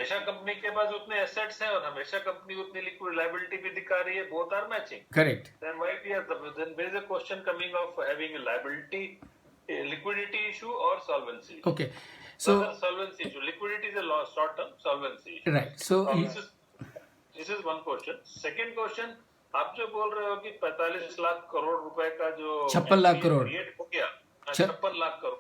हमेशा कंपनी के पास उतने एसेट्स हैं और हमेशा कंपनी उतनी लिक्विड लायबिलिटी भी दिखा रही है, both are matching. Correct. Then why we are then there is a question coming of having a liability, a liquidity issue or solvency issue. Okay. So rather solvency issue. Liquidity is a loss, short term solvency issue. right. So this is one question. Second question, आप जो बोल रहे हो कि 45 लाख करोड़ रुपए का जो 56 lakh crore create हो गया, 56 lakh crore.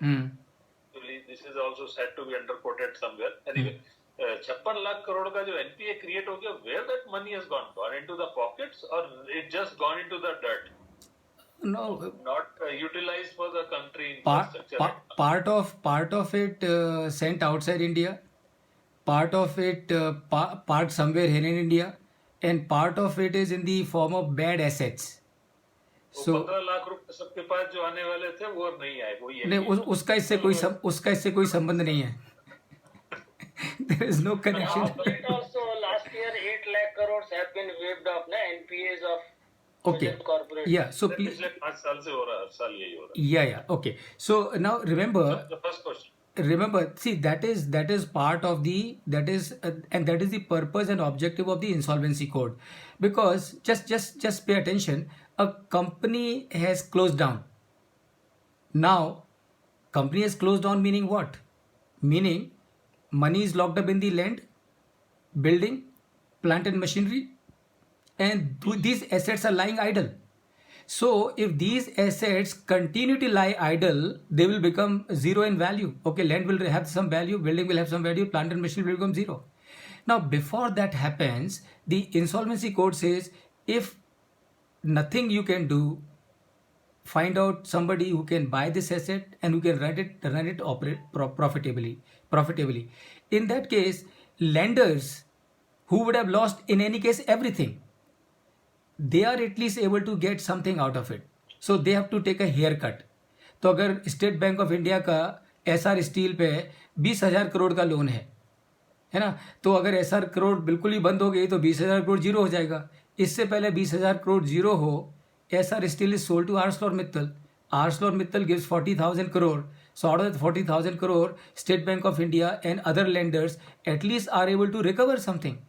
This is also said to be underquoted somewhere. Anyway, 56 lakh crore का जो NPA क्रिएट हो गया, where that money has gone into the pockets or it just gone into the dirt? No, not utilized for the country infrastructure. Part of it sent outside India, part of it parked somewhere here in India, and part of it is in the form of bad assets. So 15 lakh रुपए सबके पास जो आने वाले थे वो नहीं आए, वो ये नहीं, उसका इससे कोई संबंध नहीं है. There is no connection. Also last year 8 lakh crores have been waived off na NPAs of corporate. Yeah, so please. पिछले 5 साल से हो रहा है, हर साल यही हो रहा है. Yeah, okay. So now remember. The first question. Remember, see, that is part of the and that is the purpose and objective of the insolvency code, because just pay attention. A company has closed down. Now, company has closed down, meaning what? Meaning money is locked up in the land, building, plant and machinery, and these assets are lying idle. So if these assets continue to lie idle, they will become zero in value. Okay, land will have some value, building will have some value, plant and machinery will become zero. Now, before that happens, the insolvency code says if nothing you can do, find out somebody who can buy this asset and who can run it operate profitably. In that case, lenders who would have lost in any case everything, they are at least able to get something out of it. So they have to take a haircut. तो अगर state bank of India का SR steel पे 20,000 करोड़ का loan है ना, तो अगर SR crore बिल्कुल ही बंद हो गई तो 20,000 करोड़ जीरो हो जाएगा. इससे पहले 20,000 करोड़ जीरो हो, Essar steel is sold to ArcelorMittal. ArcelorMittal gives 40,000 crore. So out of that 40,000 crore, State Bank of India and other lenders at least are able to recover something.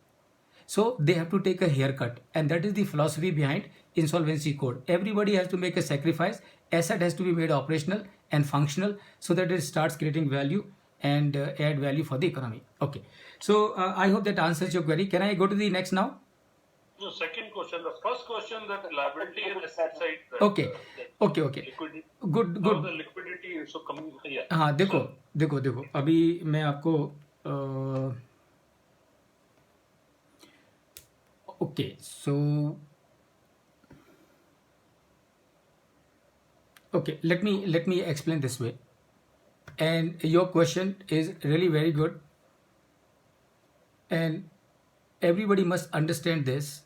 So they have to take a haircut, and that is the philosophy behind insolvency code. Everybody has to make a sacrifice. Asset has to be made operational and functional so that it starts creating value and add value for the economy. Okay. So I hope that answers your query. Can I go to the next now? No, second question. The first question, that liability and asset side. Okay. Liquidity. Good. Now the liquidity is so coming here. हाँ, देखो. अभी मैं आपको okay, so okay, let me explain this way. And your question is really very good, and everybody must understand this.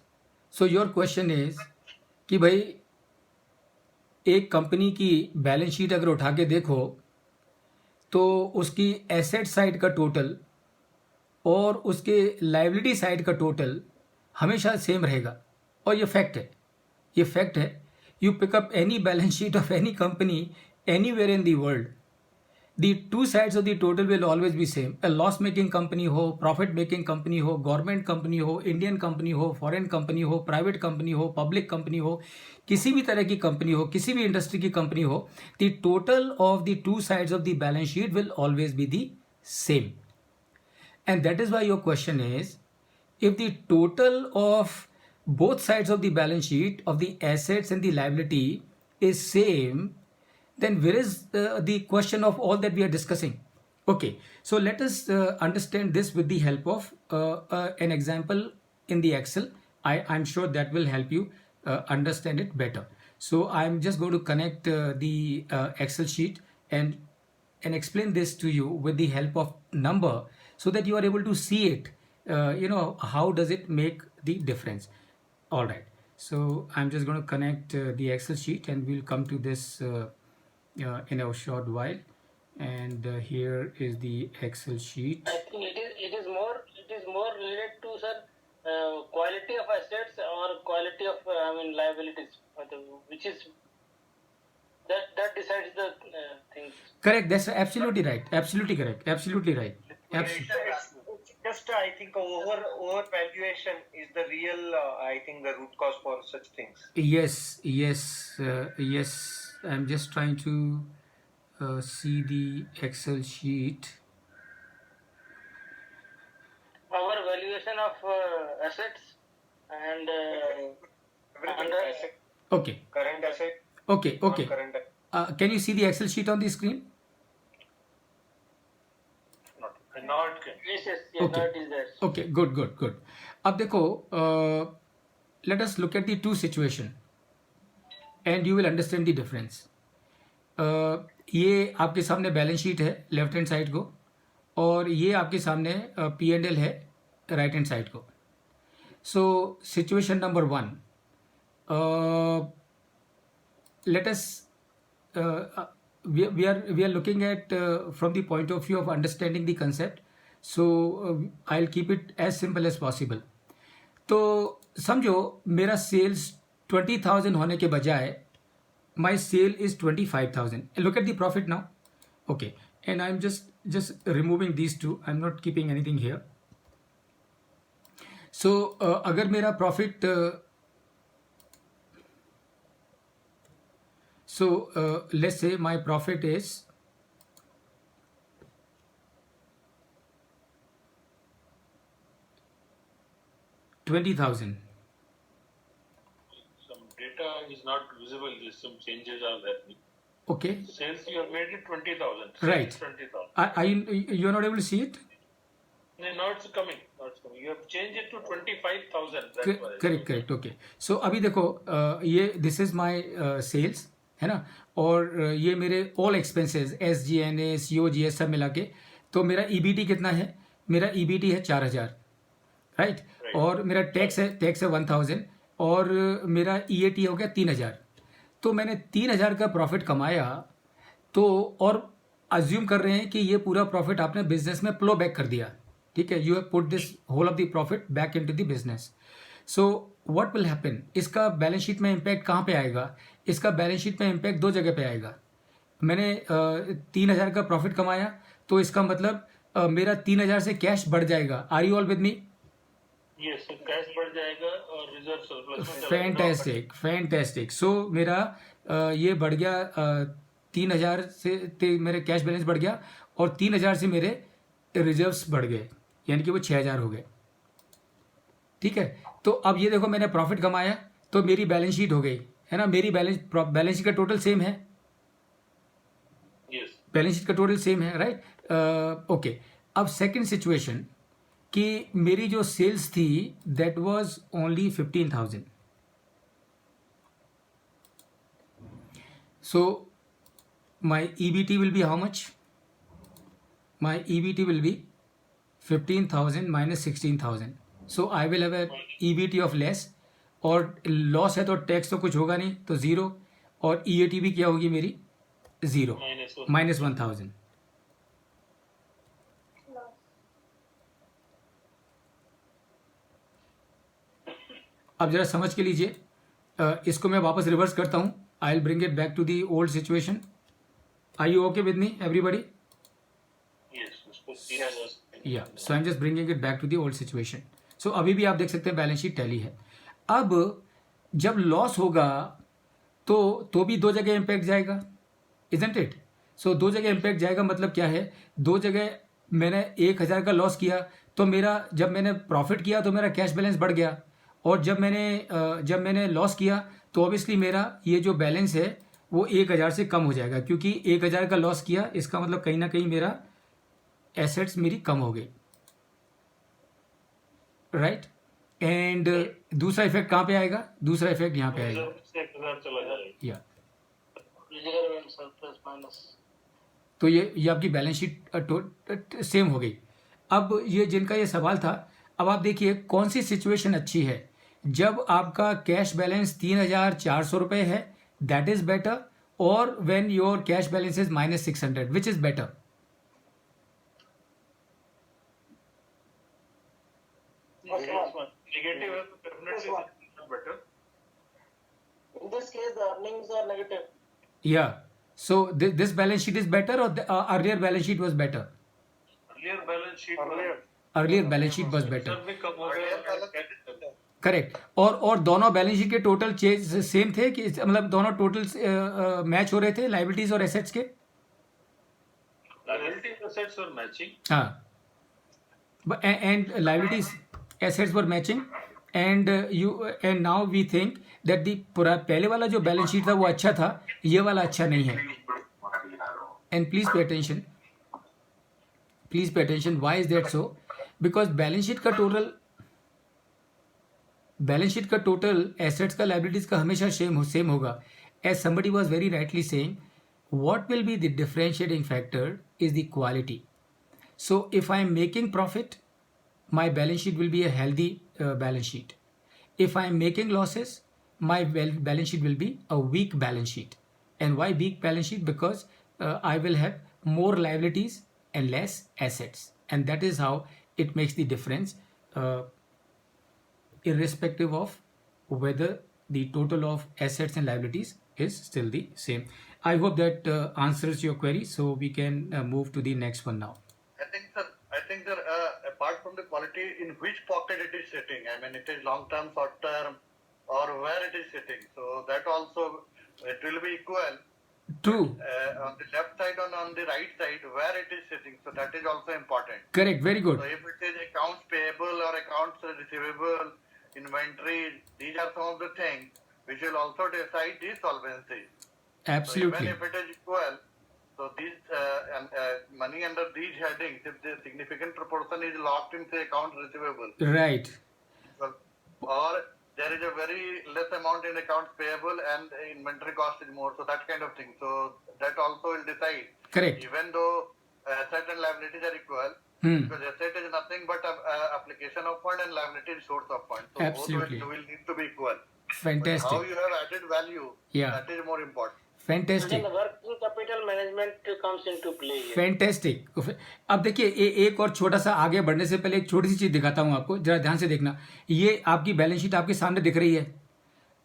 So your question is कि भाई एक company की balance sheet अगर उठा के देखो तो उसकी एसेट साइड का टोटल और उसके लायबिलिटी साइड का टोटल हमेशा सेम रहेगा. और ये फैक्ट है. You pick up any balance sheet of any company anywhere in the world, the two sides of the total will always be same. Loss making company हो, profit making company हो, government company हो, Indian company हो, foreign company हो, private company हो, public company हो, किसी भी तरह की कंपनी हो, किसी भी इंडस्ट्री की कंपनी हो, the total of the two sides of the balance sheet will always be the same. And that is why your question is, if the total of both sides of the balance sheet of the assets and the liability is same, then where is the question of all that we are discussing? Okay, so let us understand this with the help of an example in the Excel. I'm sure that will help you understand it better. So I'm just going to connect the Excel sheet and explain this to you with the help of number so that you are able to see it. How does it make the difference? All right, so I'm just going to connect the Excel sheet and we'll come to this in a short while. And here is the Excel sheet. I think it is more related to, sir, quality of assets or quality of liabilities, which is that decides the things. Correct, that's absolutely right. Absolutely correct. Absolutely right. Just I think overvaluation is the real, I think, the root cause for such things. Yes. I'm just trying to see the Excel sheet. Our valuation of assets and Everything, asset, Okay. current asset, Okay. non-current asset. Can you see the Excel sheet on the screen? Not. And now it can. yes, Okay. that is there. Okay, good. अब देखो, let us look at the two situation and you will understand the difference. ये आपके सामने balance sheet है left hand side को, और ये आपके सामने P&L है राइट हैंड साइड को. So situation number 1, let us we are looking at from the point of view of understanding the concept. So I'll keep it as simple as possible. तो समझो मेरा सेल्स 20,000 होने के बजाय my sale is 25,000. Look at the profit now. Okay, and I'm just removing these two. I'm not keeping anything here. So अगर मेरा profit let's say my profit is 20,000. Some data is not visible. Some changes are happening. Okay, Sales you have made it 20,000. Right. 20,000. you're not able to see it? No, now it's coming. You have changed it to 25,000. That's why. Correct. Okay, so अभी देखो, ये this is my sales है ना, और ये मेरे all expenses SG&A COGS सब मिला के, तो मेरा EBT कितना है? मेरा EBT है 4,000, राइट. और मेरा टैक्स है 1,000, और मेरा EAT हो गया 3,000. तो मैंने 3,000 का प्रॉफिट कमाया, तो और अज्यूम कर रहे हैं कि ये पूरा प्रॉफिट आपने बिजनेस में प्लो बैक कर दिया, ठीक है. You have put this whole of the profit back into the business. So what will happen? इसका बैलेंस शीट में इम्पैक्ट कहाँ पे आएगा? इसका बैलेंस शीट में इम्पैक्ट दो जगह पे आएगा. मैंने 3,000 का प्रॉफिट कमाया, तो इसका मतलब मेरा 3,000 से कैश बढ़ जाएगा. Are you all with me? Yes, so cash बढ़ जाएगा और reserve surplus में चला जाएगा. फैंटेस्टिक. सो मेरा ये बढ़ गया 3,000 से मेरे कैश बैलेंस बढ़ गया, और 3,000 से मेरे रिजर्व्स बढ़ गए, यानी कि वो 6,000 हो गए, ठीक है. तो अब ये देखो, मैंने प्रॉफिट कमाया तो मेरी बैलेंस शीट हो गई, है ना. मेरी बैलेंस शीट का टोटल सेम है, Yes. बैलेंस शीट का टोटल सेम है, राइट. ओके, अब सेकंड सिचुएशन कि मेरी जो सेल्स थी that was only 15,000. So my EBT will be how much? My EBT will be 15,000 minus 16,000. So I will have a EBT of less, और loss है तो tax तो कुछ होगा नहीं, तो ज़ीरो, और EAT भी क्या होगी मेरी? Zero, Minus 1,000. अब जरा समझ के लीजिए, इसको मैं वापस रिवर्स करता हूँ. I will bring it back to the old situation. Are you okay with me everybody? Yes. उसको 3,000. या so I am just bringing it back to the old situation. So अभी भी आप देख सकते हैं बैलेंस शीट टैली है. अब जब लॉस होगा तो भी दो जगह इम्पैक्ट जाएगा, इजंट इट? सो दो जगह इम्पैक्ट जाएगा, मतलब क्या है? दो जगह मैंने 1,000 का लॉस किया, तो मेरा जब मैंने प्रॉफिट किया तो मेरा कैश बैलेंस बढ़ गया, और जब मैंने लॉस किया तो ऑब्वियसली मेरा ये जो बैलेंस है वो 1,000 से कम हो जाएगा, क्योंकि 1,000 का लॉस किया, इसका मतलब कहीं ना कहीं मेरा एसेट्स मेरी कम हो गई, राइट. एंड दूसरा इफेक्ट कहाँ पे आएगा? दूसरा इफेक्ट यहाँ पे आएगा, Reserve से 1,000 चला जाएगा. या. Reserve and surplus minus. तो ये आपकी बैलेंस शीट सेम हो गई. अब ये जिनका ये सवाल था, अब आप देखिए कौन सी सिचुएशन अच्छी है. जब आपका कैश बैलेंस 3,400 रुपये है, दैट इज बेटर, और when your cash balance is -600, which is better? Negative है तो definitely it's better. In this case, the earnings are negative. Yeah. So this balance sheet is better, or the earlier balance sheet was better? Earlier balance sheet. Earlier balance sheet was better. Sir भी कम हो गया. Correct. और दोनों balance sheet के total change same थे कि मतलब दोनों टोटल मैच हो रहे थे लाइबिलिटीज और एसेट्स के. Liability assets were matching. हाँ. And liabilities assets were matching and now we think that the पहले वाला जो बैलेंस शीट था वो अच्छा था, ये वाला अच्छा नहीं है. And please pay attention, why is that so? Because balance sheet का टोटल एसेट्स का लाइबिलिटीज का हमेशा सेम होगा. As somebody was very rightly saying, what will be the differentiating factor is the quality. So if I am making profit, my balance sheet will be a healthy balance sheet. If I am making losses, my balance sheet will be a weak balance sheet. And why weak balance sheet? Because I will have more liabilities and less assets. And that is how it makes the difference, irrespective of whether the total of assets and liabilities is still the same. I hope that answers your query, so we can move to the next one now. I think that apart from the quality, in which pocket it is sitting, I mean, it is long term, short term, or where it is sitting. So that also, it will be equal. True. On the left side and on the right side, where it is sitting. So that is also important. Correct. Very good. So if it is accounts payable or accounts receivable, inventory, these are some of the things which will also decide the solvency. Absolutely. So even if it is equal, so these money under these headings, if the significant proportion is locked in say account receivable, Right. or there is a very less amount in accounts payable and inventory cost is more, so that kind of thing. So that also will decide. Correct. Even though asset and liabilities are equal, because asset is nothing but application of fund and liability is source of fund. So Absolutely. both will need to be equal. Fantastic. But how you have added value, Yeah. that is more important. Fantastic. Then the working capital management comes into play here. Fantastic. अब देखिए एक और छोटा सा आगे बढ़ने से पहले एक छोटी सी चीज दिखाता हूं आपको, जरा ध्यान से देखना. ये आपकी बैलेंस शीट आपके सामने दिख रही है.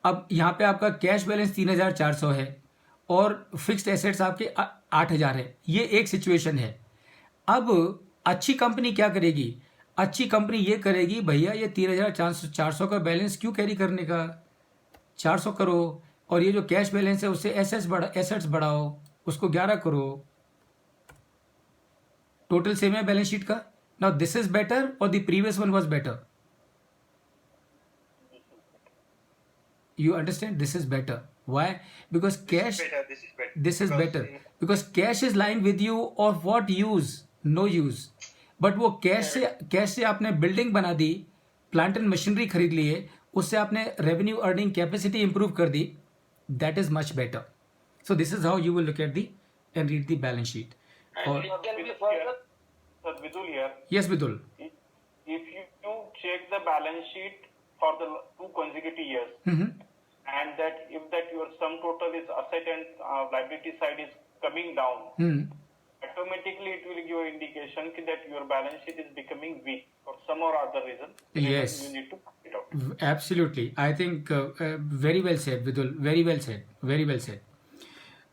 अब यहाँ पे आपका कैश बैलेंस 3,400 है और फिक्स्ड एसेट्स आपके 8,000 है. ये एक सिचुएशन है. अब अच्छी कंपनी क्या करेगी? अच्छी कंपनी ये करेगी, भैया ये 3,400 का बैलेंस क्यों कैरी करने का, 400 करो, और ये जो कैश बैलेंस है उससे एसेट्स बढ़ाओ, उसको 11 करो. टोटल सेम है बैलेंस शीट का. नाउ दिस इज बेटर और the previous one was better. You understand? This is better. Why? Because cash. This is better. Because cash is lying with you of what use? No use. But वो cash से आपने building बना दी, plant and machinery खरीद लिए, उससे आपने revenue earning capacity improve कर दी. That is much better. So this is how you will look at and read the balance sheet. Or, It can be further. Sir, Vidul here. yes, Vidul. If you check the balance sheet for the 2 consecutive years, and that if that your sum total is asset and liability side is coming down, automatically it will give you indication that your balance sheet is becoming weak for some or other reason. Yes. You need to put it out. Absolutely. I think very well said, Vidul. Very well said. Very well said.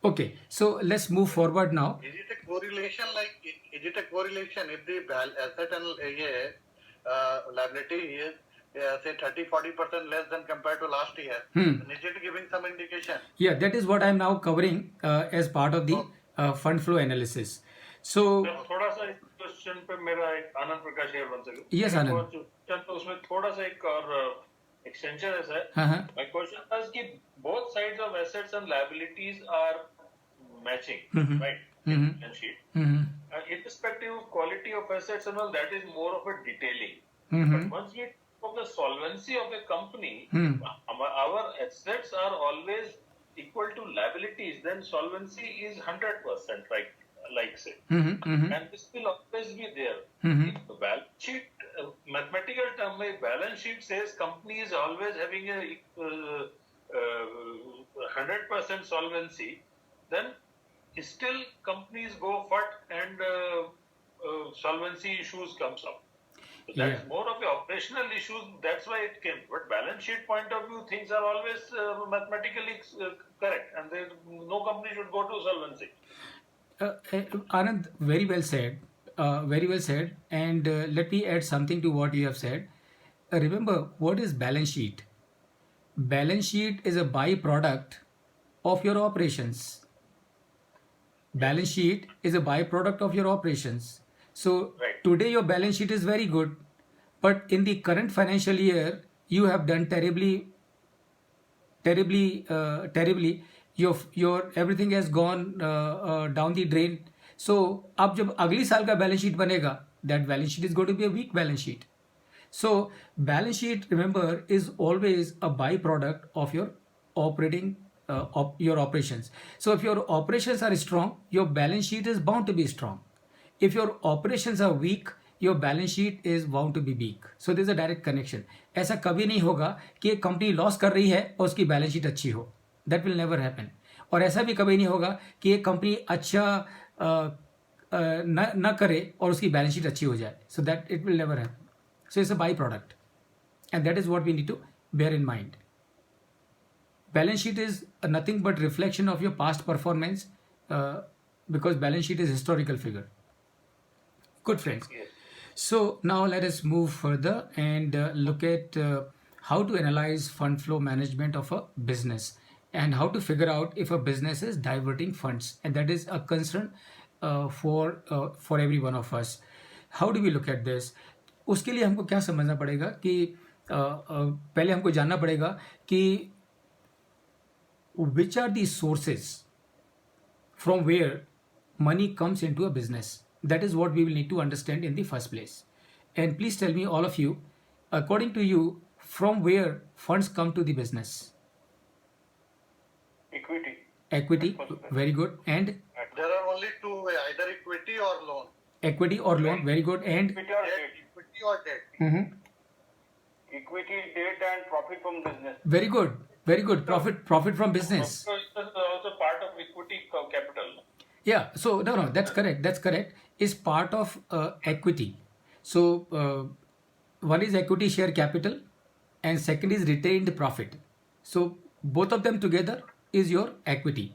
Okay, so let's move forward now. Is it a correlation is it a correlation if the asset and liability is say 30-40% less than compared to last year? Then is it giving some indication? Yeah, that is what I'm now covering as part of the fund flow analysis. So, थोड़ा सा इस question पे मेरा एक आनंद प्रकाश यार बन सके. Yes, Anand. Question तो उसमें थोड़ा सा एक और extension है सर. हाँ. My question was कि both sides of assets and liabilities are matching, right? Balance sheet. Irrespective of quality of assets and all, that is more of a detailing. But once we talk of the solvency of a company, our assets are always equal to liabilities, then solvency is 100%, right? Like say, and this will always be there. In the balance sheet, mathematical term, my balance sheet says company is always having a 100% solvency. Then still companies go fat and solvency issues comes up. So that's more of the operational issues. That's why it came. But balance sheet point of view, things are always mathematically correct, and no company should go to solvency. Anand, very well said. Very well said. And let me add something to what you have said. Remember, what is balance sheet? Balance sheet is a byproduct of your operations. Balance sheet is a byproduct of your operations. So Right. today your balance sheet is very good, but in the current financial year you have done terribly. Your everything has gone down the drain. So अब जब अगली साल का balance sheet बनेगा, that balance sheet is going to be a weak balance sheet. So balance sheet, remember, is always a byproduct of your operating your operations. So if your operations are strong, your balance sheet is bound to be strong. If your operations are weak, your balance sheet is bound to be weak. So there's a direct connection. ऐसा कभी नहीं होगा कि एक company loss कर रही है और उसकी बैलेंस शीट अच्छी हो. That will never happen. और ऐसा भी कभी नहीं होगा कि एक कंपनी अच्छा न करे और उसकी बैलेंस शीट अच्छी हो जाए. So that it will never happen. So it's a byproduct, and that is what we need to bear in mind. Balance sheet is nothing but reflection of your past performance, because balance sheet is historical figure. Good friends. Yes. So now let us move further and look at how to analyze fund flow management of a business and how to figure out if a business is diverting funds, and that is a concern for every one of us. How do we look at this? उसके लिए हमको क्या समझना पड़ेगा कि पहले हमको जानना पड़ेगा कि which are the sources from where money comes into a business. That is what we will need to understand in the first place. And please tell me, all of you, according to you, from where funds come to the business? Equity. Equity, very good. And There are only two ways, either equity or loan. equity or loan, very good. And Equity or debt. Equity or debt. Mhm. Equity, debt, and profit from business. Very good, very good. Profit from business. So it's also part of equity capital. Yeah, so no, that's correct. That's correct. Is part of equity. So one is equity share capital, and second is retained profit. So both of them together is your equity.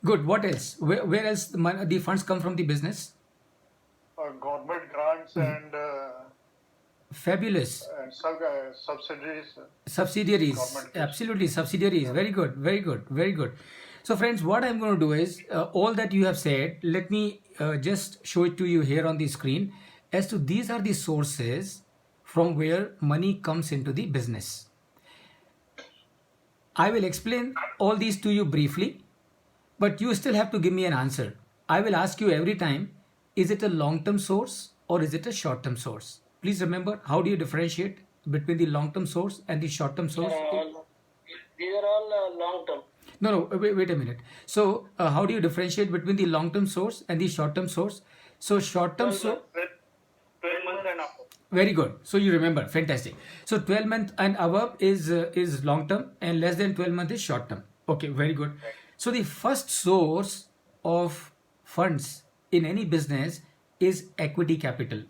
Good. What else? Where else the funds come from the business? Government grants and Fabulous. subsidies. Subsidiaries. Government. Absolutely, subsidiaries. Very good, very good, very good. So friends, what I'm going to do is all that you have said, let me just show it to you here on the screen as to these are the sources from where money comes into the business. I will explain all these to you briefly, but you still have to give me an answer. I will ask you every time, is it a long-term source or is it a short-term source? Please remember, how do you differentiate between the long-term source and the short-term source? These are all long term. No, wait a minute. So, how do you differentiate between the long-term source and the short-term source? So, short-term source. 12 months and up. Very good. So you remember, fantastic. So 12 months and above is long-term, and less than 12 months is short-term. Okay, very good. So the first source of funds in any business is equity capital,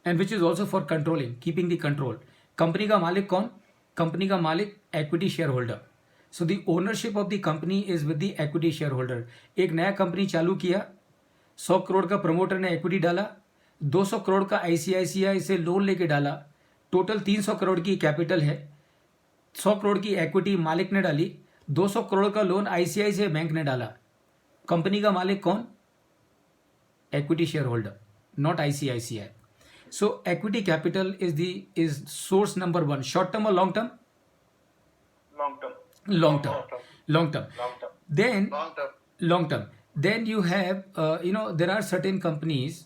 and which is also for controlling, keeping the control. Company का मालिक कौन? Company का मालिक equity shareholder. So the ownership of the company is with the equity shareholder. एक नया company चालू किया, 100 करोड़ का प्रमोटर ने equity डाला, 200 करोड़ का ICICI से लोन लेके डाला, टोटल 300 करोड़ की कैपिटल है, 100 करोड़ की equity मालिक ने डाली, 200 करोड़ का लोन ICICI बैंक ने डाला. कंपनी का मालिक कौन? Equity shareholder, not ICICI. So equity capital is source number one. Short term or long term? Long term. Long term. Long term. Long term. Then Long term. long term. Then you have there are certain companies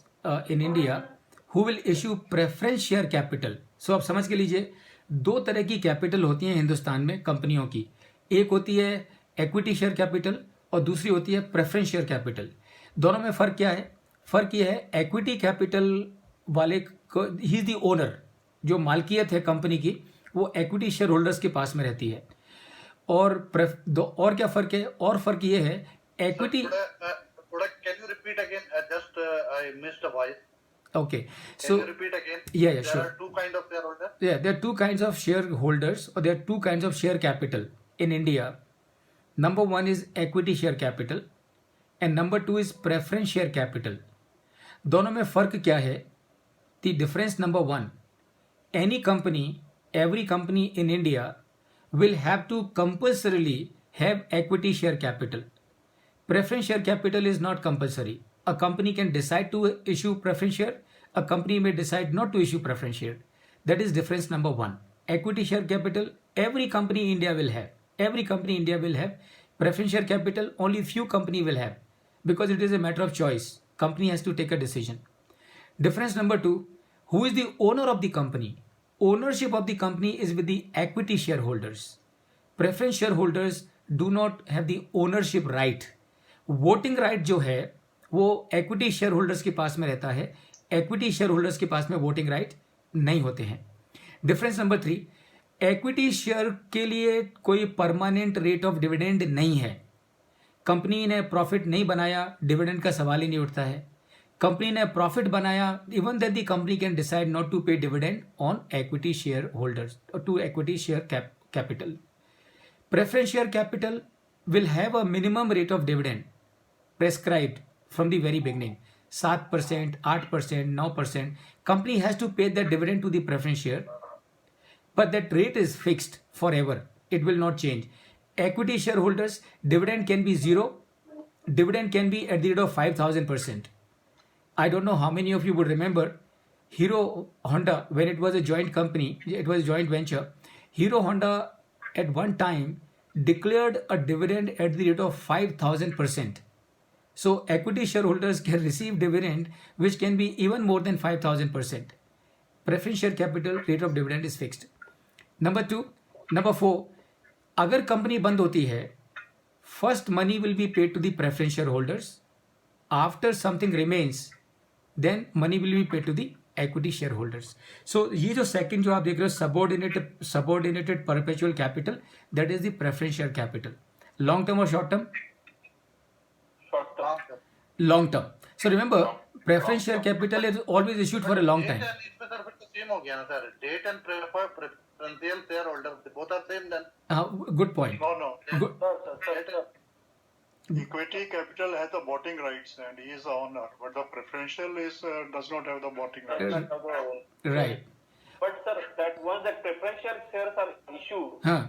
in India who will issue preference share capital. So आप समझ के लीजिए, दो तरह की capital होती हैं हिंदुस्तान में कंपनियों की. एक होती है equity share capital और दूसरी होती है preference share capital. दोनों में फ़र्क क्या है? फ़र्क ये है, equity capital वाले को, ही इज़ द ओनर, जो मालकियत है कंपनी की वो equity शेयर होल्डर्स के पास में रहती है. और क्या फ़र्क है? और फ़र्क ये है, equity. Can you repeat again? Just I missed the voice. Okay, Can so you repeat again? yeah, There sure. are two kind of shareholders. Yeah, there are two kinds of shareholders, or there are two kinds of share capital in India. Number one is equity share capital, and number two is preference share capital. दोनों में फ़र्क क्या है? The difference number one, any company, every company in India will have to compulsorily have equity share capital. Preference share capital is not compulsory. A company can decide to issue preference share. A company may decide not to issue preference share. That is difference number one. Equity share capital, every company in India will have. Every company in India will have. Preference share capital, only few company will have. Because it is a matter of choice. Company has to take a decision. Difference number two, who is the owner of the company? Ownership of the company is with the equity shareholders. Preference shareholders do not have the ownership right. Voting right जो है वो equity shareholders के पास में रहता है. Equity shareholders के पास में voting right नहीं होते हैं. Difference number three, equity share के लिए कोई परमानेंट रेट ऑफ डिविडेंड नहीं है. कंपनी ने प्रॉफिट नहीं बनाया, डिविडेंड का सवाल ही नहीं उठता है. कंपनी ने प्रॉफिट बनाया, even that the company can decide not to pay dividend on equity share holders to equity share capital. Preference share capital will have a minimum rate of dividend prescribed from the very beginning. 7%, 8%, 9%. Company has to pay that dividend to the preference share, but that rate is fixed forever. It will not change. Equity shareholders, dividend can be zero. Dividend can be at the rate of 5,000%. I don't know how many of you would remember Hero Honda when it was a joint company, it was a joint venture. Hero Honda at one time declared a dividend at the rate of 5,000%. So equity shareholders can receive dividend which can be even more than 5,000%. Preference share capital rate of dividend is fixed. Number four, अगर company बंद होती है, first money will be paid to the preference shareholders. After something remains, then money will be paid to the equity shareholders. So ये जो second जो आप देख रहे हो subordinated perpetual capital, that is the preference share capital. Long term or short term? Short term. Long term. So remember, preference share capital is always issued for a long time. इसमें sir फिर तो same हो गया ना sir. Date and preferential shareholder both are same then. Good point. No. Good. Equity capital has the voting rights and he is the owner, but the preferential is does not have the voting rights. Right. But sir, that once the preferential shares are issued, Huh.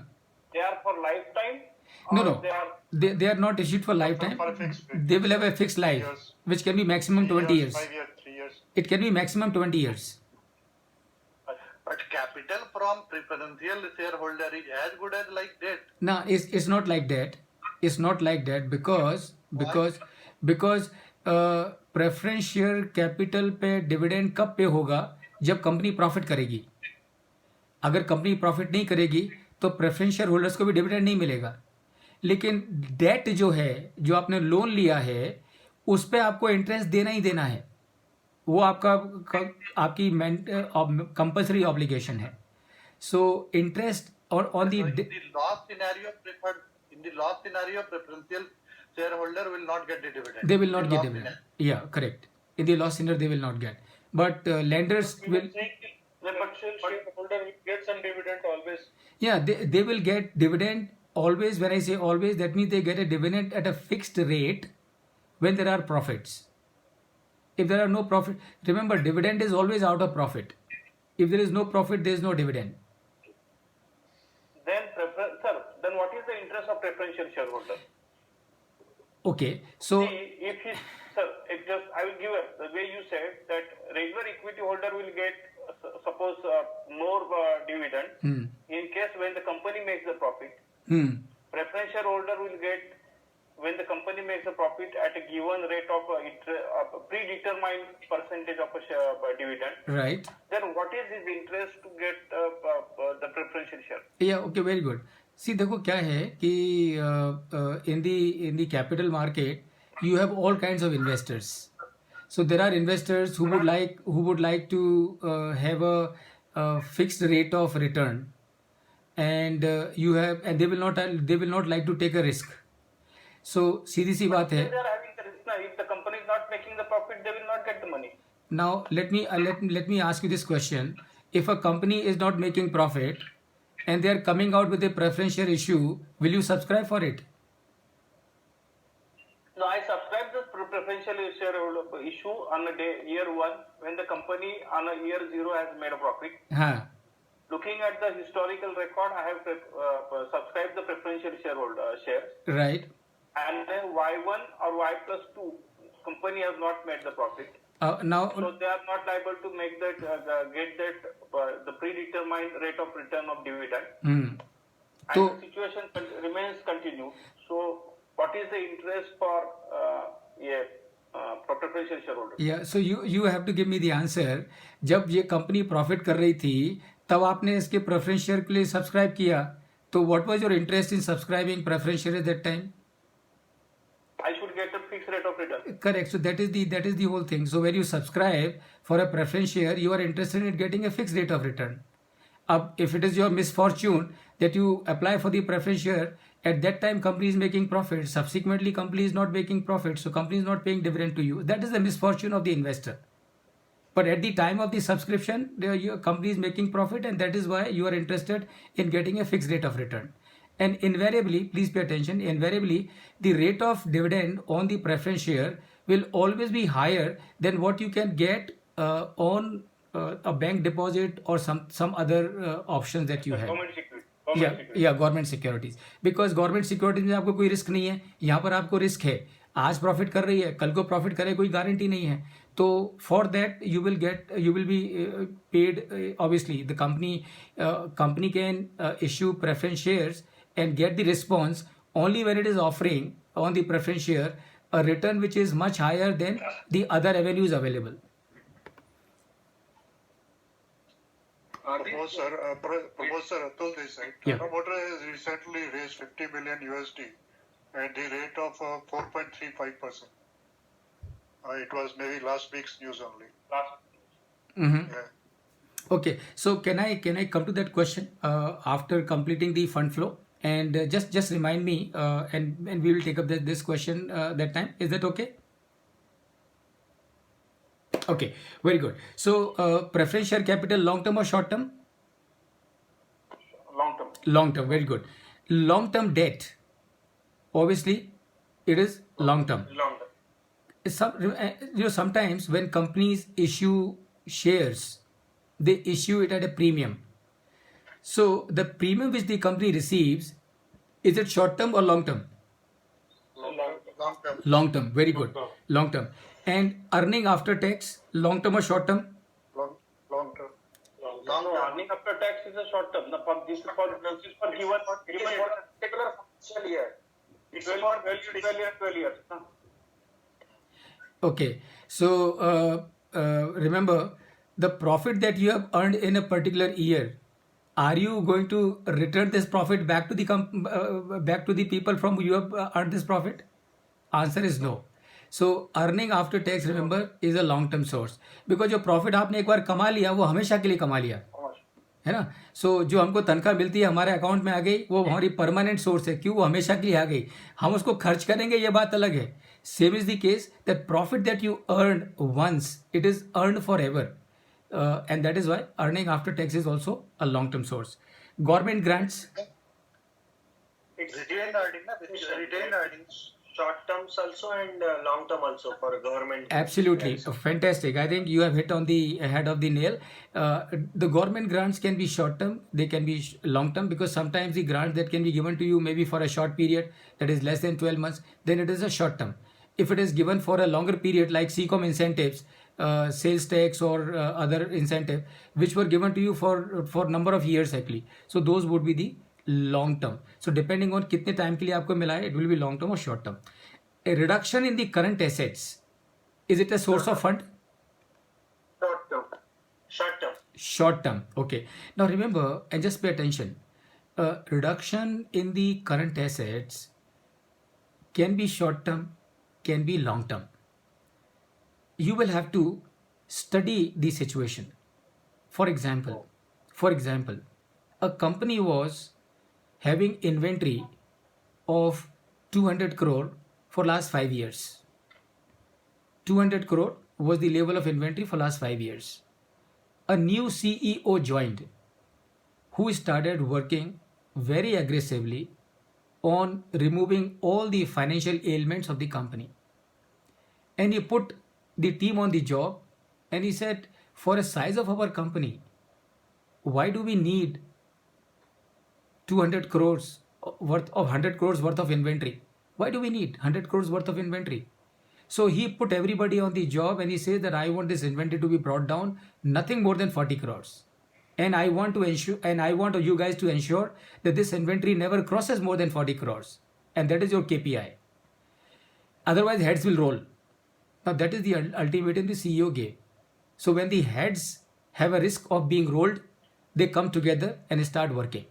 they are for lifetime. No, or no. They are They are not issued for lifetime. For a fixed period. They will have a fixed life, Years. which can be maximum 20 years. 5 years, 3 years. It can be maximum 20 years. But capital from preferential shareholder is as good as like that. No, it's not like that. It's not like that because preference share capital पे dividend कब पे होगा? जब company profit करेगी. अगर company profit नहीं करेगी तो प्रेफरेंस शेयर होल्डर्स को भी डिविडेंड नहीं मिलेगा. लेकिन डेट जो है, जो आपने लोन लिया है, उस पे आपको इंटरेस्ट देना ही देना है. वो आपकी कंपल्सरी ऑब्लिगेशन है. सो इंटरेस्ट और on the In the loss scenario, preferential shareholder will not get the dividend. They will not get dividend. Yeah, correct. In the loss scenario, they will not get. But lenders will. The shareholder will get some dividend always. Yeah, they will get dividend always. When I say always, that means they get a dividend at a fixed rate when there are profits. If there are no profit, remember dividend is always out of profit. If there is no profit, there is no dividend. Then what is the interest of preferential shareholder? Okay, so See, I will give the way you said that regular equity holder will get suppose more dividend in case when the company makes the profit. Preferential shareholder will get when the company makes a profit at a given rate of a predetermined percentage of a dividend. Right. Then what is his interest to get the preferential share? Yeah, okay, very good. See, देखो क्या है कि in the capital market you have all kinds of investors. So there are investors who would like to have a fixed rate of return, and they will not like to take a risk. So सीधी सी बात है. They are having the risk now. If the company is not making the profit, they will not get the money. Now let me ask you this question: if a company is not making profit and they are coming out with a preferential issue, will you subscribe for it? No, I subscribe the preferential preferential shareholder issue on a day year 1 when the company on a year 0 has made a profit. हाँ. Looking at the historical record, I have subscribed the preferential shareholder shares. Right. And then Y1 or Y plus 2, company has not made the profit. Now, So they are not liable to make that, get that the predetermined rate of return of dividend. And So- the situation remains continued. So what is the interest for preferential shareholder? yeah, so you have to give me the answer. जब ये company profit कर रही थी तब आपने इसके preference share के लिए सब्सक्राइब किया, तो what was your interest in subscribing preference share at that time? I should get a fixed rate of return. Correct. So that is the whole thing. So when you subscribe for a preference share, you are interested in getting a fixed rate of return. If it is your misfortune that you apply for the preference share, at that time company is making profit. Subsequently, company is not making profit, so company is not paying dividend to you. That is the misfortune of the investor. But at the time of the subscription, your company is making profit, and that is why you are interested in getting a fixed rate of return. And invariably, please pay attention, invariably, the rate of dividend on the preference share will always be higher than what you can get on a bank deposit or some other options that you have. Government security. Government securities, because government securities में आपको कोई risk नहीं है. यहाँ पर आपको risk है, आज प्रॉफिट कर रही है, कल को प्रॉफिट करे कोई गारंटी नहीं है. तो for that you will be paid. Obviously the company can issue preference shares and get the response only when it is offering on the preference share a return which is much higher than the other avenues available. Professor Atul Desai, Tata Motors has recently raised $50 million USD at the rate of 4.35%. It was maybe last week's news only. Yeah. Okay, so can I come to that question after completing the fund flow? And just remind me, and we will take up this question that time. Is that okay? Okay, very good. So preference share capital, long term or short term? Long term. Long term, very good. Long term debt, obviously, it is long term. Long term. Sometimes when companies issue shares, they issue it at a premium. So the premium which the company receives, is it short term or long term? Long term. Long term, very good. Long term. And earning after tax, long term or short term? Long term. No, earning after tax is a short term. This is for given particular financial year. It's for 12 years. Okay. So remember, the profit that you have earned in a particular year, are you going to return this profit back to the people from who you have earned this profit? Answer is no. So earning after tax, remember, is a long term source, because जो profit आपने एक बार कमा लिया वो हमेशा के लिए कमा लिया है ना. सो जो हमको तनख्वाह मिलती है हमारे अकाउंट में आ गई, वो हमारी परमानेंट सोर्स है. क्यों? वो हमेशा के लिए आ गई. हम उसको खर्च करेंगे ये बात अलग है. Same is the case that profit that you earn once, it is earn for ever. And that is why earning after tax is also a long term source. Government grants, It's retained earnings, retained earnings, short terms also and long term also for government. absolutely fantastic. I think you have hit on the head of the nail. The government grants can be short term, they can be long term, because sometimes the grants that can be given to you maybe for a short period, that is less than 12 months, then it is a short term. If it is given for a longer period, like CCOM incentives, sales tax or other incentive which were given to you for number of years actually, so those would be the long term. So depending on कितने time के लिए आपको मिला है, it will be long term or short term. A reduction in the current assets, is it a source of fund? Short term. Short term. Short term. Okay, now remember and just pay attention, reduction in the current assets can be short term, can be long term. You will have to study the situation. For example, a company was having inventory of 200 crore for last 5 years. 200 crore was the level of inventory for last 5 years. A new CEO joined who started working very aggressively on removing all the financial ailments of the company. and he put the team on the job, and he said, for a size of our company, why do we need 200 crores worth of 100 crores worth of inventory? Why do we need 100 crores worth of inventory? So he put everybody on the job, and he said that I want this inventory to be brought down nothing more than 40 crores. And I want you guys to ensure that this inventory never crosses more than 40 crores. And that is your KPI. Otherwise, heads will roll. Now, that is the ultimatum the CEO gave. So when the heads have a risk of being rolled, they come together and start working.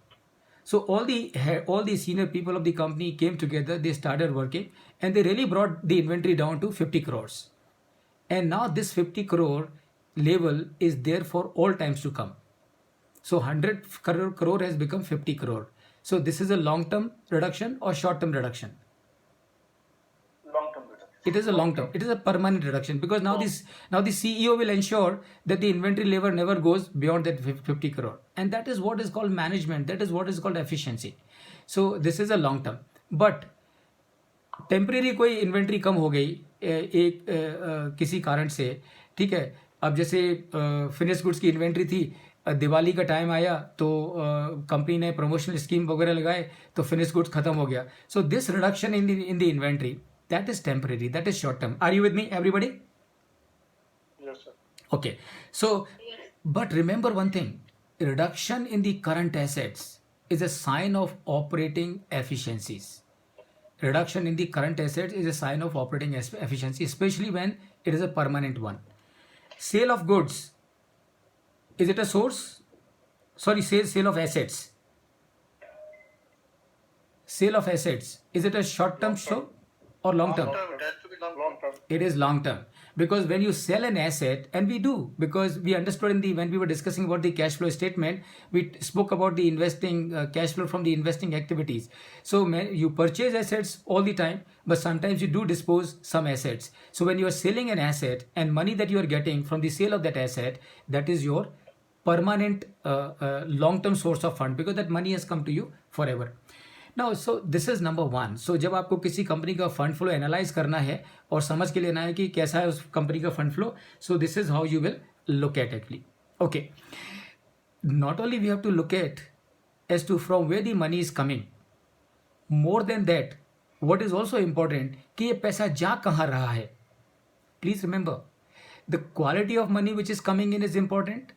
So all the senior people of the company came together, they started working, and they really brought the inventory down to 50 crores. And now this 50 crore level is there for all times to come. So 100 crore has become 50 crore. So this is a long-term reduction or short-term reduction? Long-term reduction. It is a long-term. It is a permanent reduction, because now the CEO will ensure that the inventory level never goes beyond that 50 crore. And that is what is called management. That is what is called efficiency. So this is a long-term. But temporary कोई inventory कम हो गई किसी कारण से, ठीक है. अब जैसे फिनिश गुड्स की इन्वेंट्री थी, दिवाली का टाइम आया तो कंपनी ने प्रमोशनल स्कीम वगैरह लगाए तो फिनिश गुड्स खत्म हो गया. So this reduction in the inventory, that is temporary, that is short term. Are you with me, everybody? Yes, sir. Okay, so but remember one thing, reduction in the current assets is a sign of operating efficiencies. Reduction in the current assets is a sign of operating efficiency, especially when it is a permanent one. Sale of goods, is it a source? Sorry, sale of assets. Sale of assets, is it a short term show or long term? It has to be long term. It is long term, because when you sell an asset, and we do, because we understood when we were discussing about the cash flow statement, we spoke about the investing cash flow from the investing activities. So you purchase assets all the time, but sometimes you do dispose some assets. So when you are selling an asset, and money that you are getting from the sale of that asset, that is your permanent long term source of fund, because that money has come to you forever. Now, so this is number one. So जब आपको किसी company का fund flow analyse करना है और समझ के लेना है कि कैसा है उस कंपनी का fund flow, so this is how you will look at actually. Okay, not only we have to look at as to from where the money is coming, more than that what is also important कि ये पैसा जा कहाँ रहा है. Please remember, the quality of money which is coming in is important.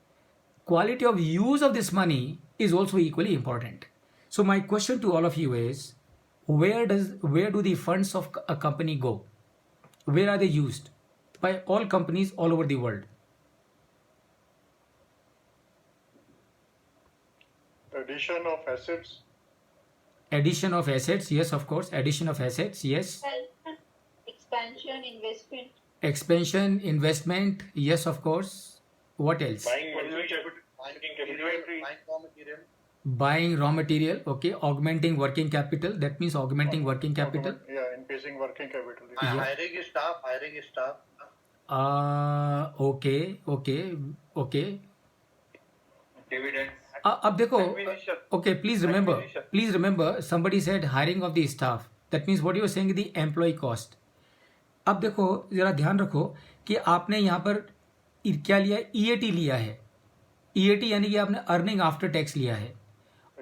Quality of use of this money is also equally important. So my question to all of you is, where do the funds of a company go? Where are they used? By all companies all over the world. Addition of assets. Addition of assets, yes, of course. Addition of assets, yes. Expansion, investment. Expansion, investment, yes, of course. What else? Buying inventory. Buying raw material. Buying raw material, okay. Augmenting working capital, that means augmenting working capital. Yeah, increasing working capital. Yeah. Hiring staff. Okay. Dividends. अब देखो, Acquisition. okay, please remember, somebody said hiring of the staff. That means what you are saying is the employee cost. अब देखो, जरा ध्यान रखो कि आपने यहाँ पर क्या लिया है, EAT लिया है. EAT यानी कि आपने अर्निंग आफ्टर टैक्स लिया है.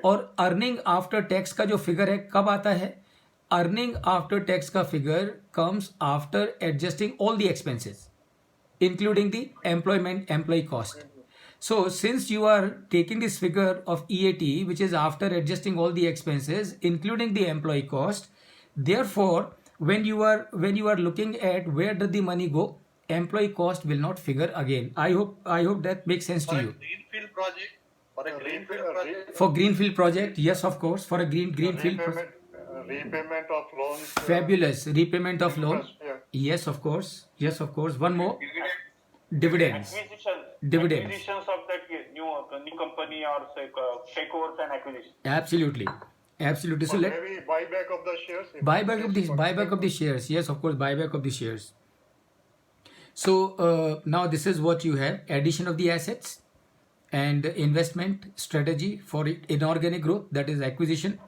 और अर्निंग आफ्टर टैक्स का जो फिगर है कब आता है? अर्निंग आफ्टर टैक्स का figure comes after adjusting all the expenses including the employ cost. So since you are taking this figure of EAT, which is after adjusting all the expenses, including the employee cost, therefore, when you are looking at where did the money go, employee cost will not figure again. I hope that makes sense to you. For a greenfield project. For greenfield project, yes, of course. For a greenfield project. Repayment of loans. Fabulous. Repayment of loan. Yeah. Yes, of course. One more. Dividends. Dividends. Acquisitions of that new company or say takeovers and acquisitions. Absolutely. So let Maybe buyback of the shares. buyback of the shares. Yes, of course, buyback of the shares. So now this is what you have: addition of the assets and investment strategy for inorganic growth, that is acquisition.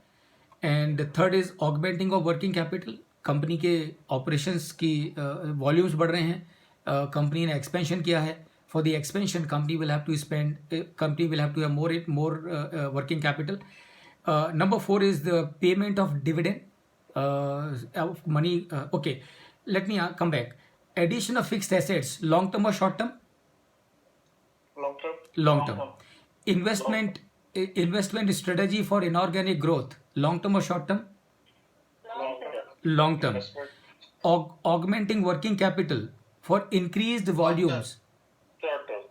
And the third is augmenting of working capital, company के operations की volumes बढ़ रहे हैं, company ने expansion किया है. For the expansion, company will have to have more working capital. Number 4 is the payment of dividend of money. Okay, let me come back. Addition of fixed assets, long term or short term? Long term. Long term. Investment strategy for inorganic growth, long term or short term? Long term. Augmenting working capital for increased volumes. Short term.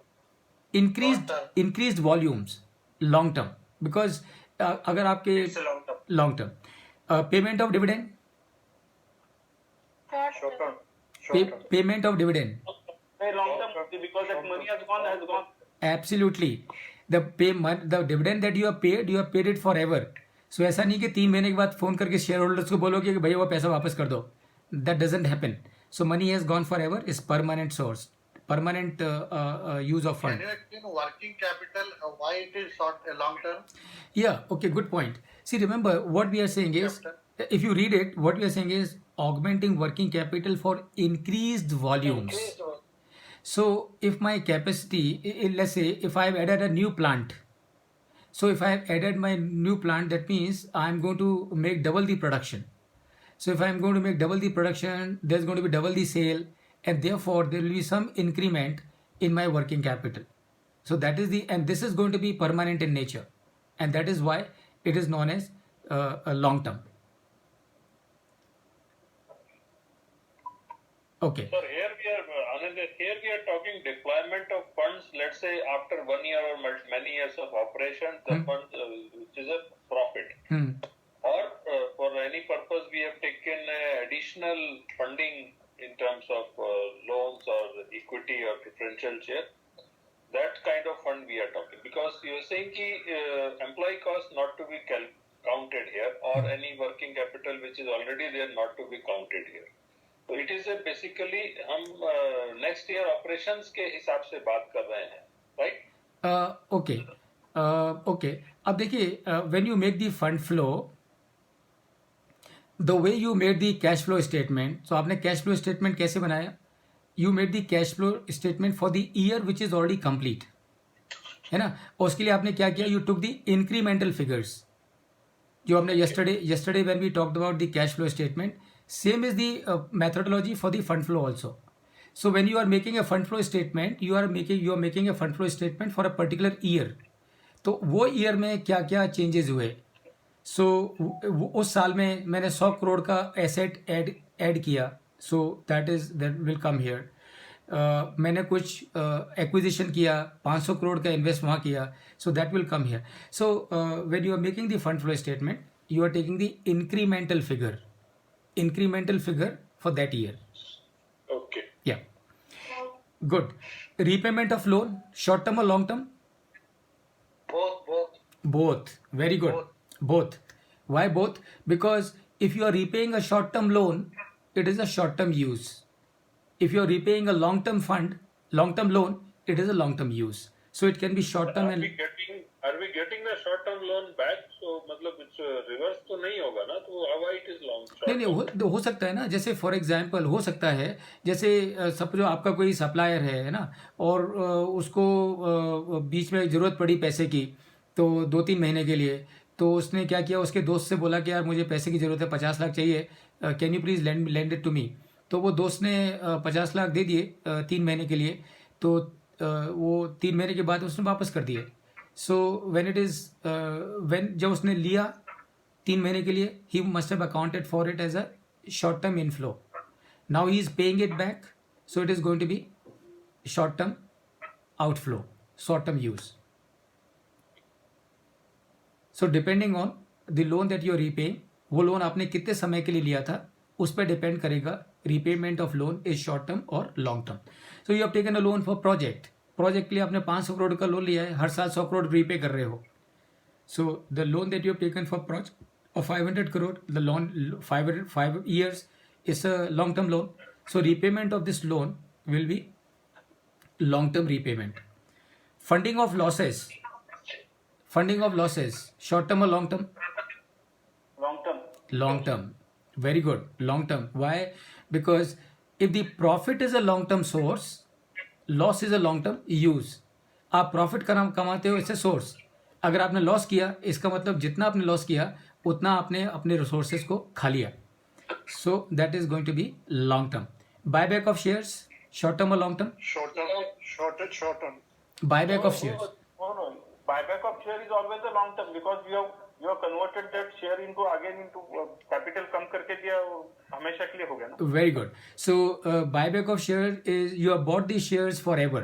Increased volumes, long term, because अगर आपके It's a long term. long term. Payment of dividend. Short term. Short term. Payment of dividend. Very long term, because that money has gone. Absolutely. The dividend that you have paid it forever. So ऐसा नहीं कि 3 महीने के बाद phone करके share holders को बोलोगे कि भैया वो पैसा वापस कर दो. That doesn't happen. So money has gone forever, is permanent source, permanent use of fund. Can you explain working capital, why it is long term? Yeah, okay, good point. See, remember what we are saying is, if you read it, what we are saying is augmenting working capital for increased volumes. So if my capacity, let's say if I have added a new plant, so if I have added my new plant, that means I'm going to make double the production. So if I'm going to make double the production, there's going to be double the sale, and therefore there will be some increment in my working capital. So that is and this is going to be permanent in nature, and that is why it is known as a long term. Okay. So here we are talking deployment of funds. Let's say after 1 year or many years of operation, the fund which is a profit. Or for any purpose we have taken additional funding in terms of loans or equity or preferential share. That kind of fund we are talking, because you are saying ki employee cost not to be counted here, or any working capital which is already there not to be counted here. So it is basically हम next year operations के हिसाब से बात कर रहे हैं, right? Okay. Okay. अब देखिए, when you make the fund flow, the way you made the cash flow statement, so आपने cash flow statement कैसे बनाया? You made the cash flow statement for the year which is already complete, है ना? और उसके लिए आपने क्या किया? You took the incremental figures. जो हमने yesterday when we talked about the cash flow statement, same is the methodology for the fund flow also. So when you are making a fund flow statement, you are making a fund flow statement for a particular year. तो वो year में क्या क्या changes हुए? So उस साल में मैंने 100 करोड़ का एसेट ऐड किया, so that will come here. मैंने कुछ एक्विजिशन किया, 500 करोड़ का इन्वेस्ट वहाँ किया, so that will come here. So when you are making the fund flow statement, you are taking the incremental figure for that year. Okay. Yeah. Good. Repayment of loan, short term or long term? Both. Very good. Both. Why both? Because if you are repaying a short term loan, it is a short term use. If you are repaying a long term loan, it is a long term use. So it can be short term. Are we getting the short term loan back? So मतलब it's reverse तो नहीं होगा ना, तो why it is long term? नहीं, हो सकता है ना. जैसे फॉर एग्जांपल हो सकता है, जैसे सपोज आपका कोई सप्लायर है ना, और उसको बीच में ज़रूरत पड़ी पैसे की, तो 2-3 महीने के लिए, तो उसने क्या किया, उसके दोस्त से बोला कि यार मुझे पैसे की ज़रूरत है, 50 लाख चाहिए, can you please lend it to me. तो वो दोस्त ने 50 लाख दे दिए 3 महीने के लिए, तो वो 3 महीने के बाद उसने वापस कर दिए. सो जब उसने लिया 3 महीने के लिए, he must have accounted for it as a short term inflow. Now he is paying it back, so it is going to be short term outflow, short term use. So depending on the loan that you are repaying, वो loan आपने कितने समय के लिए लिया था, उस पर डिपेंड करेगा repayment of loan is short term और long term. So you have taken a loan for project के लिए आपने 500 करोड़ का लोन लिया है, हर साल 100 करोड़ रीपे कर रहे हो. So the loan that you have taken for project of 500 crore, the loan 5 years is a long term loan. So repayment of this loan will be long term repayment. Funding of losses, short term or long term? Long term. Long term. Very good. Long term. Why? Because if the profit is a long term source, loss is a long term use. आप profit कमाते हो इससे source, अगर आपने loss किया इसका मतलब जितना आपने लॉस किया उतना आपने अपने रिसोर्सेज को खा लिया. So that is going to be long term. Buyback of shares, short term और long term? Short term. Buyback of shares. No. Buyback of share is always a long term because you have converted that share into capital कम करके दिया, हमेशा के लिए हो गया ना. Very good. So buyback of share is you have bought the shares forever.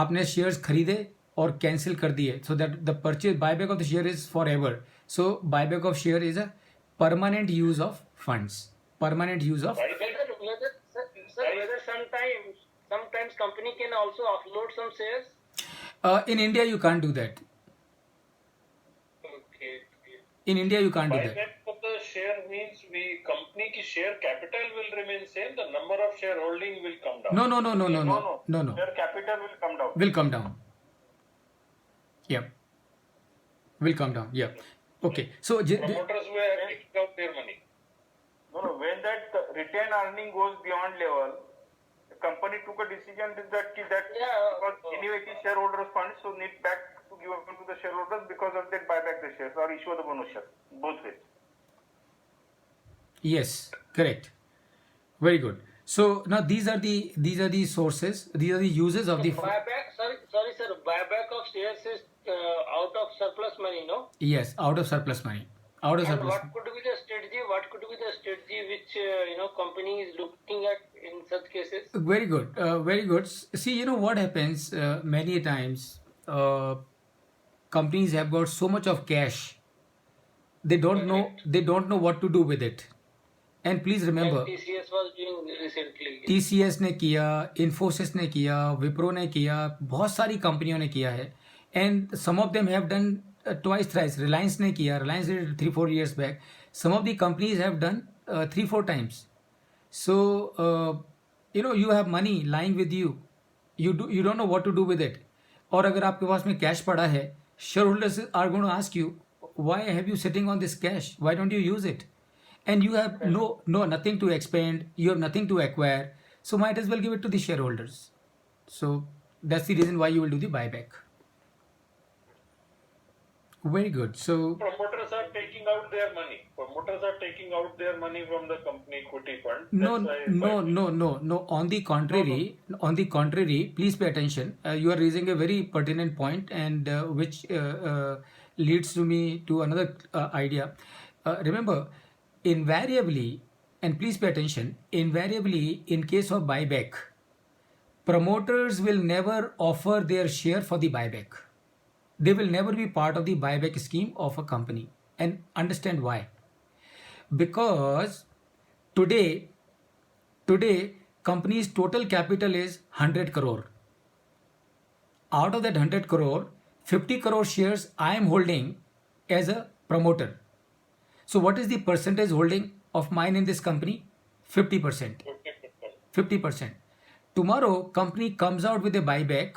आपने shares खरीदे और cancel कर दिए. So that the purchase buyback of the share is forever. So buyback of share is a permanent use of funds. Permanent use of. Whether sometimes company can also offload some shares. In India you can't do that. Okay. In India you can't do that. Buyback of the share means company की share capital will remain same, the number of shareholding will come down. No. Share capital will come down. Will come down. Yeah. Will come down. Yeah. Okay. So Promoters were taking out their money. No. When that retained earning goes beyond level, the company took a decision that because anyway it is shareholders fund, so need back to give up to the shareholders, because of that buyback the shares or issue the bonus share, both ways. Yes, correct. Very good. So now these are the sources, these are the uses of the Buyback, sorry sir, buyback of shares is out of surplus money, no? Yes, out of surplus money. Out of And surplus. what could be the strategy? What could be the strategy which company is looking at in such cases? Very good. Very good. See, what happens many times, companies have got so much of cash, they don't know what to do with it. And please remember, Like TCS was doing recently. TCS ने किया, Infosys ने किया, Wipro ने किया, बहुत सारी कंपनियों ने किया है. And some of them have done twice, thrice. Reliance ने किया, Reliance did it 3-4 years back. Some of the companies have done 3-4 times. So you have money lying with you. You don't know what to do with it. और अगर आपके पास में cash पड़ा है, shareholders are going to ask you, why have you sitting on this cash? Why don't you use it? And you have nothing to expend, you have nothing to acquire, so might as well give it to the shareholders. So that's the reason why you will do the buyback. Very good. So Promoters are taking out their money. Promoters are taking out their money from the company equity fund. no. On the contrary, please pay attention. You are raising a very pertinent point, and which leads me to another idea. Remember, invariably, and please pay attention, invariably in case of buyback, promoters will never offer their share for the buyback. They will never be part of the buyback scheme of a company. And understand why. Because today company's total capital is 100 crore. Out of that 100 crore, 50 crore shares I am holding as a promoter. So what is the percentage holding of mine in this company? 50%. 50%. Tomorrow, company comes out with a buyback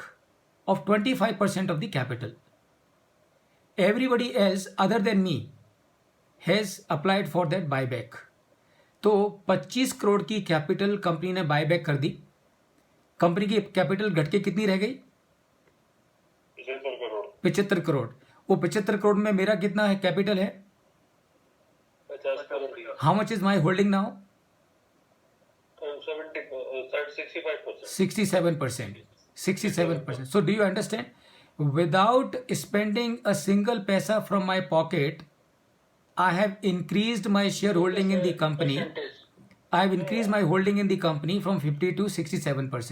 of 25% of the capital. Everybody else other than me has applied for that buyback. तो 25 करोड़ की capital company ने buyback कर दी. Company की capital घट के कितनी रह गई? 75 करोड़. वो 75 करोड़ में मेरा कितना है कैपिटल है? 50 crore. How much is my holding now? 65%. 67%. So do you understand? Without spending a single paisa from my pocket, I have increased my shareholding in the company. I have increased my holding in the company from 50 to 67%.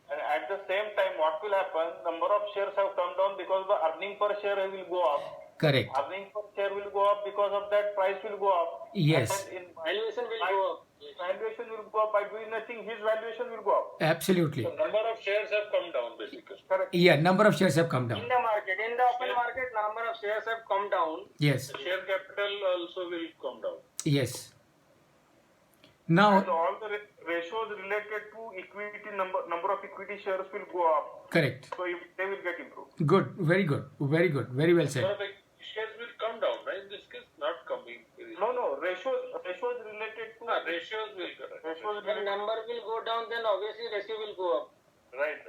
And at the same time, what will happen? Number of shares have come down because the earning per share will go up. Correct. Earning per share will go up because of that price will go up. Yes. And Valuation will go up. valuation will go up. By doing nothing, his valuation will go up. Absolutely. So number of shares have come down basically. Correct. Yeah, number of shares have come down. In the market, in the open market, number of shares have come down. Yes. The share capital also will come down. Yes. Now, And all the ratios related to equity number of equity shares will go up. correct. So they will get improved. Good. Very good. Very good. Very well said. So the shares will come down, right? In this case, not coming. No, ratios ratios will correct. When number will go down, then obviously ratio will go up. Right.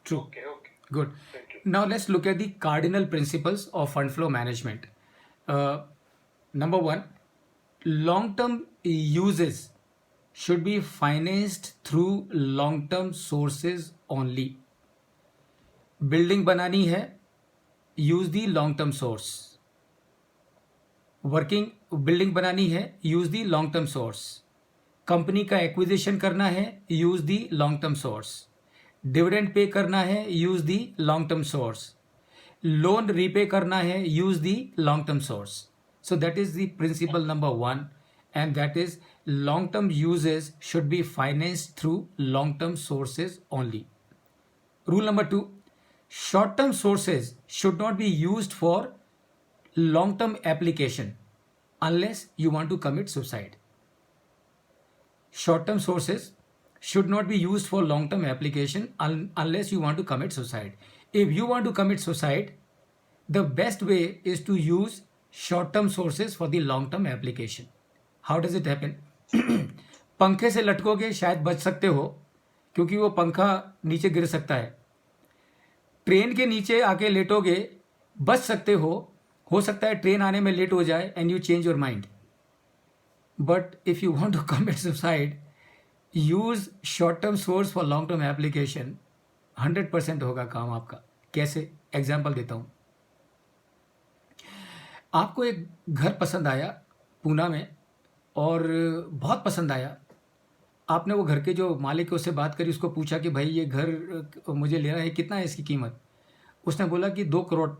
True. Okay. Good. Thank you. Now let's look at the cardinal principles of fund flow management. Number one, long-term uses should be financed through long-term sources only. Building बनानी है, use the long-term source. Building बनानी है, use the long term source. Company का acquisition करना है, use the long term source. Dividend pay करना है, use the long term source. Loan repay करना है, use the long term source. So that is the principle number 1, and that is long term uses should be financed through long term sources only. Rule number 2, short term sources should not be used for long-term application unless you want to commit suicide. Short-term sources should not be used for long-term application unless you want to commit suicide. If you want to commit suicide, the best way is to use short-term sources for the long-term application. How does it happen? पंखे से लटकोगे शायद बच सकते हो, क्योंकि वो पंखा नीचे गिर सकता है. ट्रेन के नीचे आके लेटोगे, बच सकते हो सकता है ट्रेन आने में लेट हो जाए and you change your mind. But if you want to commit suicide, use short term source for long term application. 100% होगा काम आपका. कैसे? एग्जाम्पल देता हूं. आपको एक घर पसंद आया पूना में, और बहुत पसंद आया. आपने वो घर के जो मालिक है उससे बात करी, उसको पूछा कि भाई ये घर मुझे लेना है, कितना है इसकी कीमत? उसने बोला कि 2 करोड़.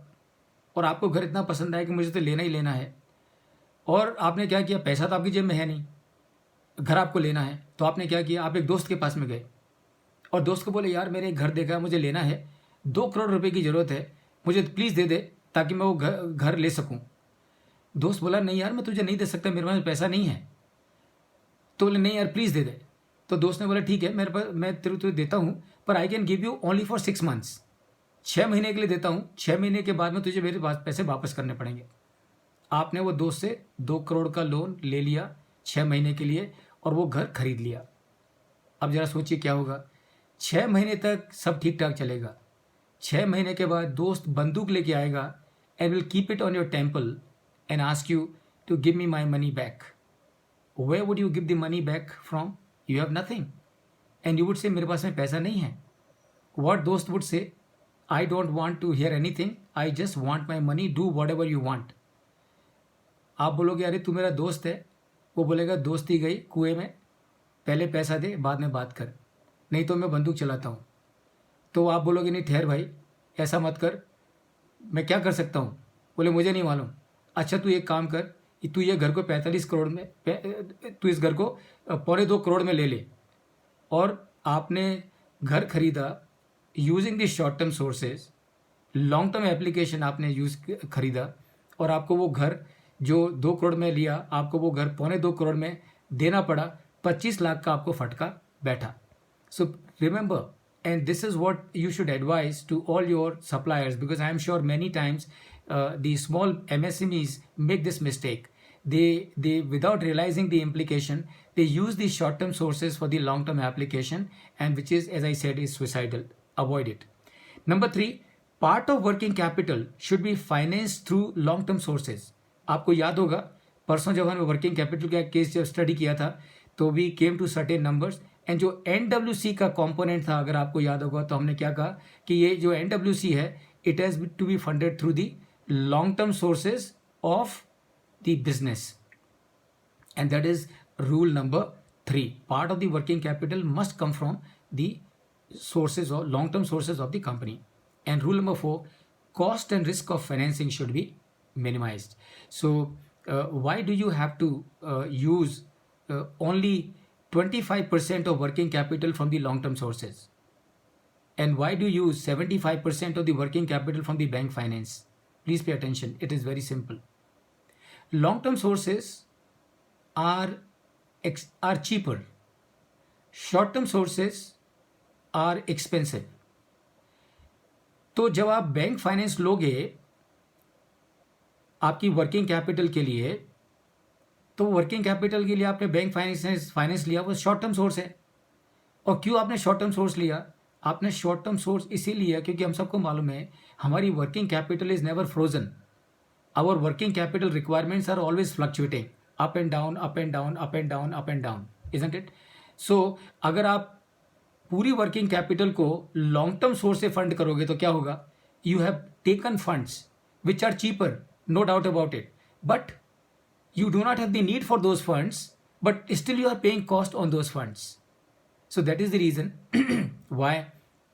और आपको घर इतना पसंद आया कि मुझे तो लेना ही लेना है. और आपने क्या किया? पैसा तो आपकी जेब में है नहीं, घर आपको लेना है. तो आपने क्या किया? आप एक दोस्त के पास में गए और दोस्त को बोले, यार मैंने एक घर देखा, मुझे लेना है, 2 करोड़ रुपए की ज़रूरत है, मुझे प्लीज़ दे दे ताकि मैं वो घर ले सकूं. दोस्त बोला, नहीं यार मैं तुझे नहीं दे सकता, मेरे पास पैसा नहीं है. तो बोले, नहीं यार प्लीज़ दे दे. तो दोस्त ने बोला, ठीक है मेरे पास, मैं तुझे देता हूँ, पर I can give you only for 6 months. 6 महीने के लिए देता हूँ. 6 महीने के बाद में तुझे मेरे पास पैसे वापस करने पड़ेंगे. आपने वो दोस्त से 2 करोड़ का लोन ले लिया 6 महीने के लिए, और वो घर खरीद लिया. अब जरा सोचिए क्या होगा. 6 महीने तक सब ठीक ठाक चलेगा. 6 महीने के बाद दोस्त बंदूक लेके आएगा and will keep it on your temple and ask you to give me my money back. Where would you give the money back from? You have nothing. And you would say, मेरे पास में पैसा नहीं है. What दोस्त would say? I don't want to hear anything. I just want my money. Do whatever you want. आप बोलोगे, अरे तू मेरा दोस्त है. वो बोलेगा, दोस्ती गई कुएं में, पहले पैसा दे बाद में बात कर, नहीं तो मैं बंदूक चलाता हूँ. तो आप बोलोगे, नहीं ठहर भाई, ऐसा मत कर, मैं क्या कर सकता हूँ? बोले, मुझे नहीं मालूम. अच्छा तू एक काम कर, तू ये घर को 45 करोड़ में, तू इस घर को 2.25 करोड़ में ले ले. और आपने घर खरीदा using the short term sources, long term application आपने खरीदा, और आपको वो घर जो 2 करोड़ में लिया, आपको वो घर 2.25 करोड़ में देना पड़ा. 25 लाख का आपको फटका बैठा. So remember, and this is what you should advise to all your suppliers, because I am sure many times the small MSMEs make this mistake. They without realizing the implication, they use the short term sources for the long term application, and which is, as I said, is suicidal. Avoid it. Number 3, part of working capital should be financed through long term sources. आपको याद होगा परसों जब हमने working capital का case जब study किया था, तो we came to certain numbers, and जो NWC का कंपोनेंट था, अगर आपको याद होगा, तो हमने क्या कहा कि ये जो NWC है, it has to be funded through the long term sources of the business, and that is rule number 3. Part of the working capital must come from the sources or long-term sources of the company. And rule number 4, cost and risk of financing should be minimized. So why do you have to use only 25% of working capital from the long-term sources, and why do you use 75% of the working capital from the bank finance? Please pay attention. It is very simple. Long-term sources are cheaper. Short-term sources are expensive. तो जब आप bank finance लोगे आपकी working capital के लिए, तो working capital के लिए आपने बैंक फाइनेंस लिया, वो शॉर्ट टर्म सोर्स है। और क्यों आपने शॉर्ट टर्म सोर्स लिया? आपने शॉर्ट टर्म सोर्स इसीलिए लिया क्योंकि हम सबको मालूम है हमारी working capital is never frozen. Our working capital requirements are always fluctuating, up and down, up and down, up and down, up and down, isn't it? So अगर आप पूरी वर्किंग कैपिटल को लॉन्ग टर्म सोर्स से fund करोगे तो क्या होगा? You have taken funds which are cheaper, no doubt about it, but you do not have the need for those funds, but still you are paying cost on those funds. So that is the reason why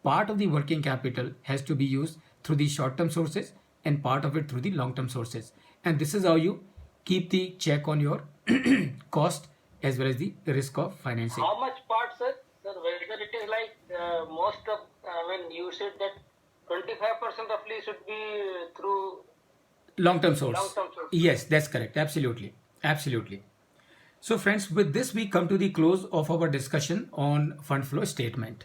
part of the working capital has to be used through the short-term sources and part of it through the long-term sources. And this is how you keep the check on your cost as well as the risk of financing. How much part, sir? Sir, whether it is like most of, when you said that 25% roughly should be through Long-term source. Long-term source. Yes, that's correct. Absolutely. Absolutely. So friends, with this we come to the close of our discussion on fund flow statement.